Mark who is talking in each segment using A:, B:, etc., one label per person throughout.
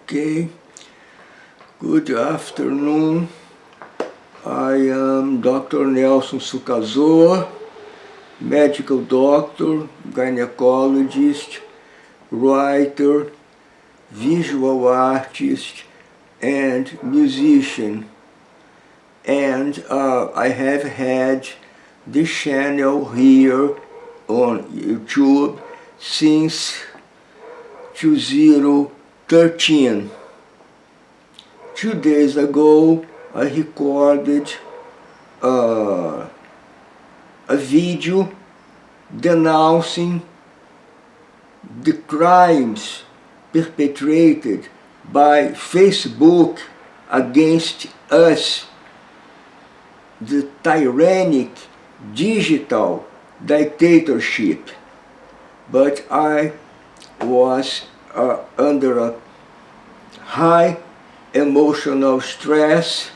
A: Okay, good afternoon. I am Dr. Nelson Soucasaux, medical doctor, gynecologist, writer, visual artist, and musician. And I have had this channel here on YouTube since 2013. 2 days ago, I recorded a video denouncing the crimes perpetrated by Facebook against us, the tyrannic digital dictatorship. But I was under a high emotional stress,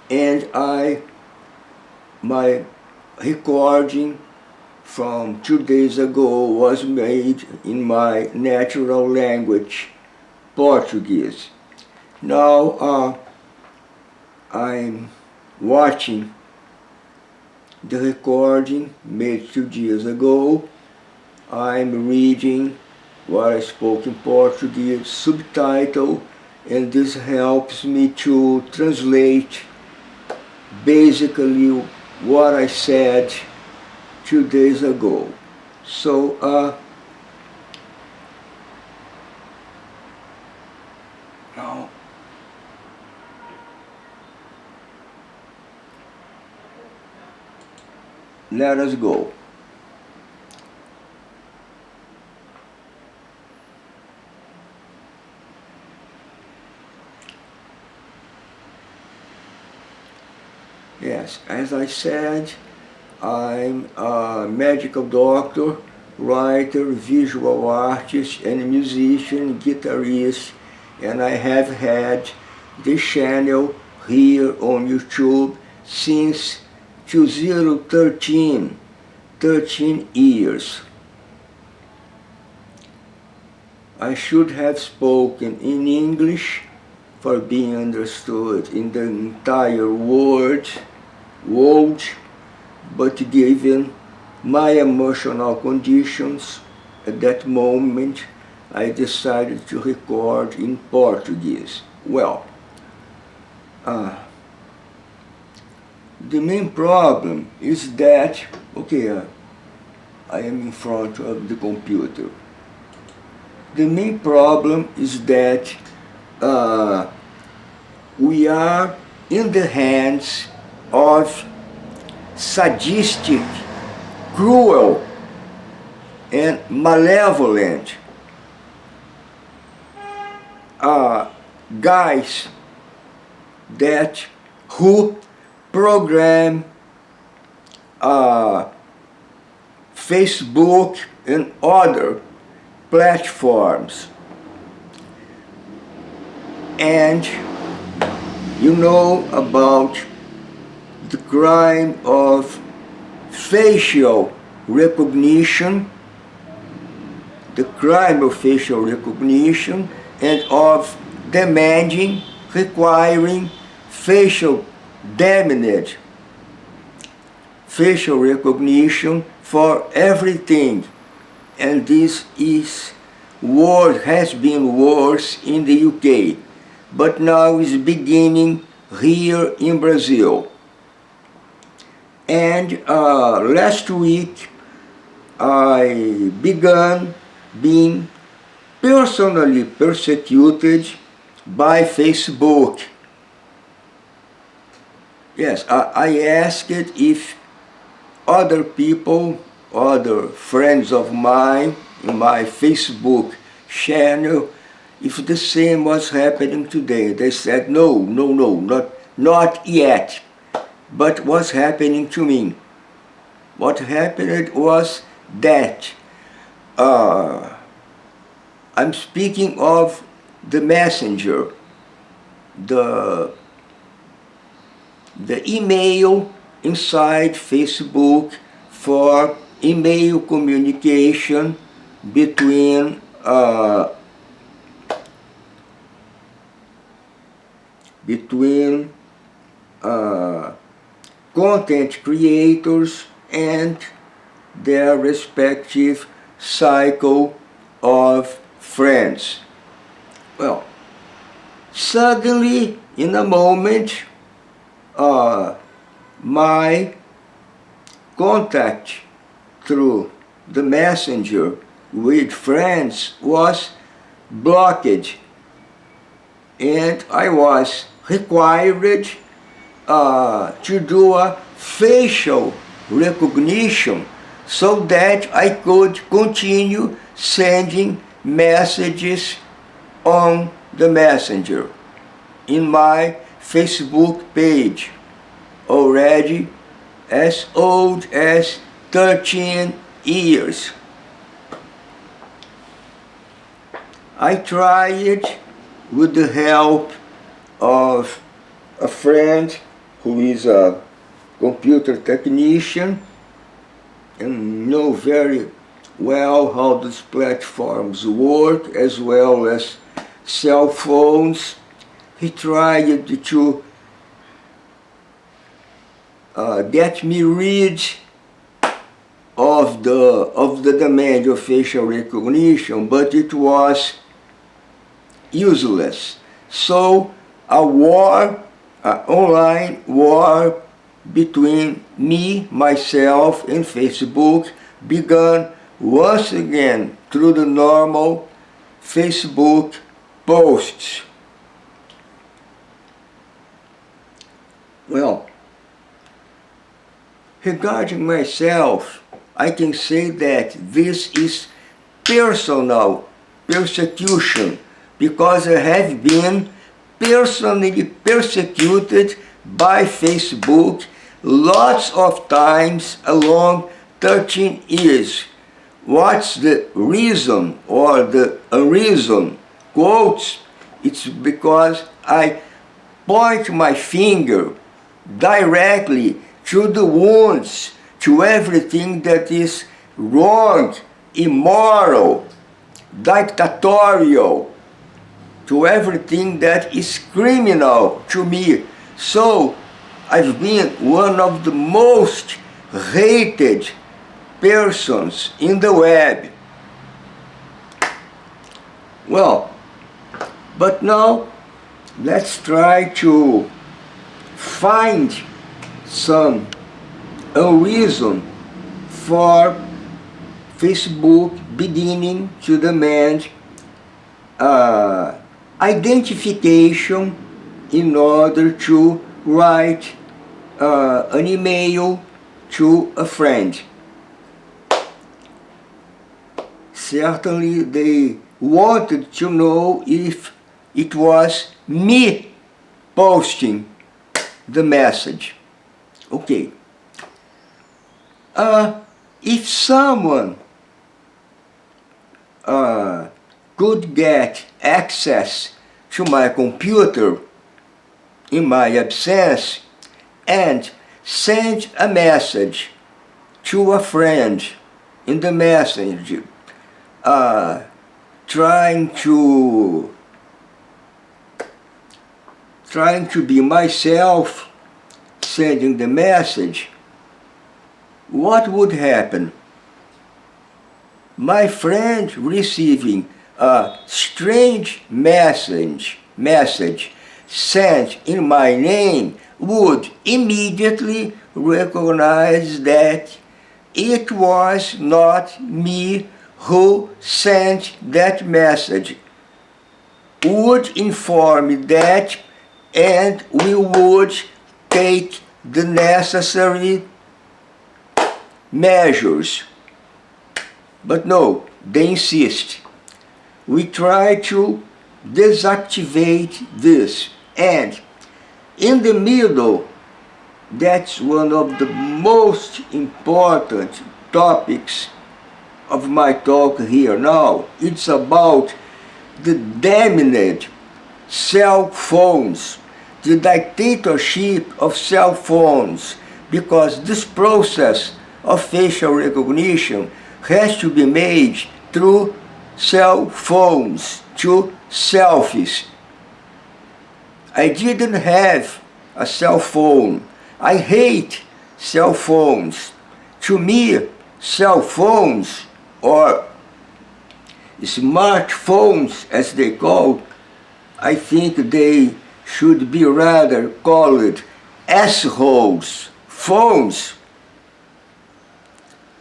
A: and my recording from 2 days ago was made in my natural language, Portuguese. Now I'm watching the recording made 2 days ago. I'm reading what I spoke in Portuguese, subtitle, and this helps me to translate basically what I said 2 days ago. So now let us go. Yes, as I said, I'm a medical doctor, writer, visual artist, and musician, guitarist, and I have had this channel here on YouTube since 2013, 13 years. I should have spoken in English for being understood in the entire world, but given my emotional conditions at that moment, I decided to record in Portuguese. Well, the main problem is that, okay, I am in front of the computer. The main problem is that we are in the hands of sadistic, cruel, and malevolent guys who program Facebook and other platforms. And you know about the crime of facial recognition, and of demanding, requiring facial recognition for everything. And this has been worse in the UK, but now is beginning here in Brazil. And last week I began being personally persecuted by Facebook. Yes, I asked if other people, other friends of mine in my Facebook channel, if the same was happening today. They said, no, not yet, but what's happening to me. What happened was that I'm speaking of the messenger, the email inside Facebook for email communication between between content creators and their respective cycle of friends. Well, suddenly, in a moment, my contact through the messenger with friends was blocked, and I was required to do a facial recognition so that I could continue sending messages on the messenger in my Facebook page, already as old as 13 years. I tried, with the help of a friend who is a computer technician and know very well how these platforms work, as well as cell phones. He tried to get me rid of the demand of facial recognition, but it was useless. So a war, online war between me, myself, and Facebook began once again through the normal Facebook posts. Well, regarding myself, I can say that this is personal persecution, because I have been personally persecuted by Facebook lots of times along 13 years. What's the reason or the reason? Quotes, it's because I point my finger directly to the wounds, to everything that is wrong, immoral, dictatorial, to everything that is criminal to me. So I've been one of the most hated persons in the web. Well, but now let's try to find a reason for Facebook beginning to demand identification in order to write an email to a friend. Certainly they wanted to know if it was me posting the message. Okay. If someone could get access to my computer in my absence and send a message to a friend in the messenger, trying to be myself sending the message, what would happen? My friend receiving a strange message sent in my name would immediately recognize that it was not me who sent that message, would inform me that, and we would take the necessary measures. But no, they insist. We try to deactivate this, and in the middle, that's one of the most important topics of my talk here now. It's about the damned cell phones, the dictatorship of cell phones, because this process of facial recognition has to be made through cell phones, to selfies. I didn't have a cell phone. I hate cell phones. To me, cell phones, or smartphones as they call, I think they should be rather called assholes, phones.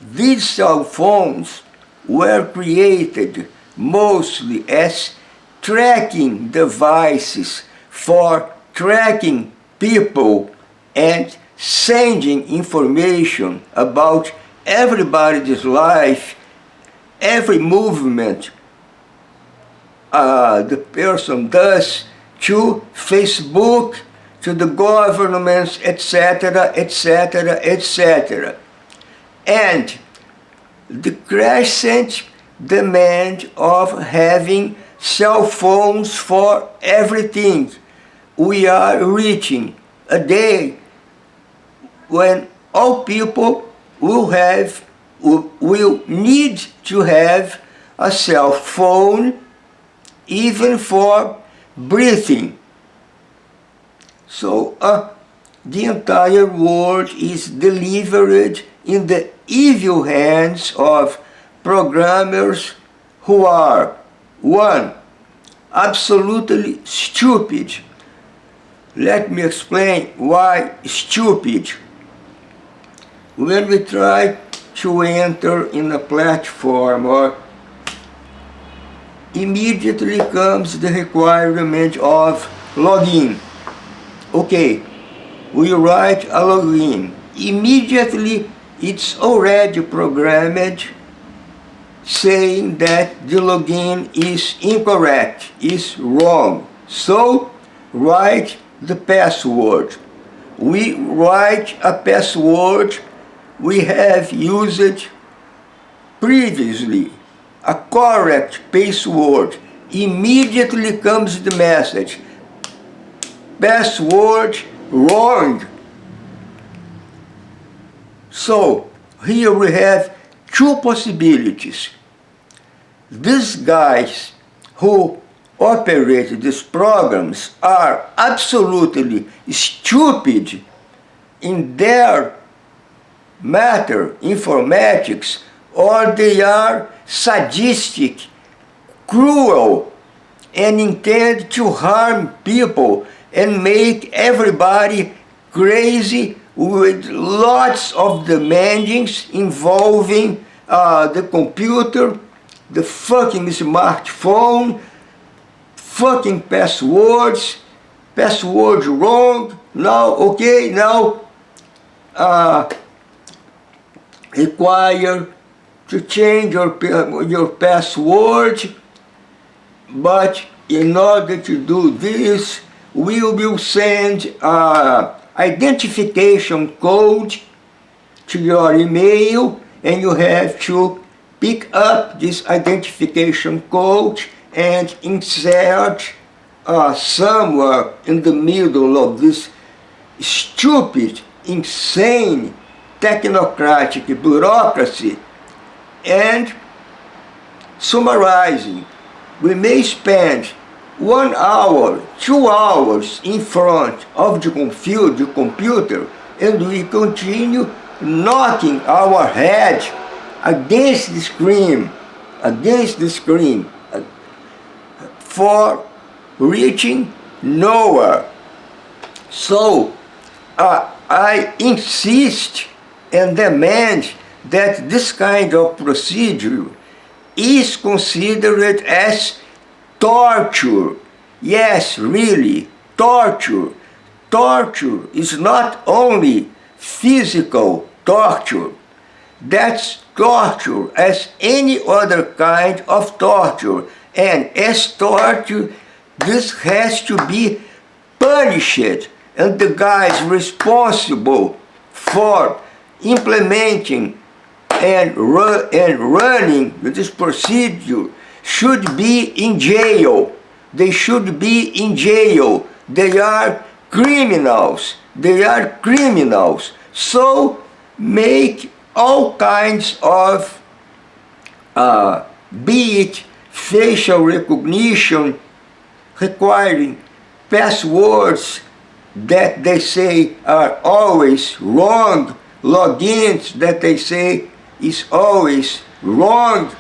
A: These cell phones were created mostly as tracking devices for tracking people and sending information about everybody's life, every movement the person does, to Facebook, to the governments, etc., etc., etc. And the crescent demand of having cell phones for everything. We are reaching a day when all people will need to have a cell phone, even for breathing. So the entire world is delivered in the evil hands of programmers who are, one, absolutely stupid. Let me explain why stupid. When we try to enter in a platform, or immediately comes the requirement of login. Okay, we write a login. Immediately it's already programmed saying that the login is incorrect, is wrong. So write the password. We write a password we have used previously, a correct password. Immediately comes the message, password wrong. So here we have two possibilities. These guys who operate these programs are absolutely stupid in their matter, informatics, or they are sadistic, cruel, and intend to harm people and make everybody crazy with lots of demandings involving the computer, the fucking smartphone, fucking passwords, passwords wrong, now, okay, now require to change your password, but in order to do this, we will send identification code to your email, and you have to pick up this identification code and insert somewhere in the middle of this stupid, insane, technocratic bureaucracy. And summarizing, we may spend 1 hour, 2 hours in front of the computer, and we continue knocking our head against the screen, for reaching nowhere. So I insist and demand that this kind of procedure is considered as torture. Yes, really, torture. Torture is not only physical torture. That's torture as any other kind of torture. And as torture, this has to be punished. And the guys responsible for implementing and running this procedure should be in jail. They should be in jail. They are criminals. They are criminals. So make all kinds of, be it facial recognition, requiring passwords that they say are always wrong, logins that they say is always wrong,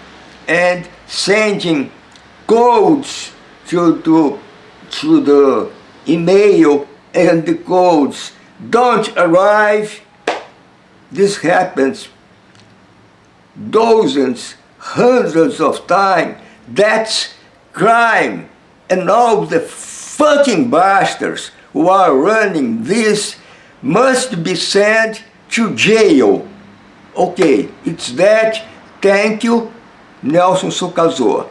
A: and sending codes to the email, and the codes don't arrive. This happens dozens, hundreds of times. That's crime. And all the fucking bastards who are running this must be sent to jail. Okay, it's that. Thank you, Nelson Soucasaux.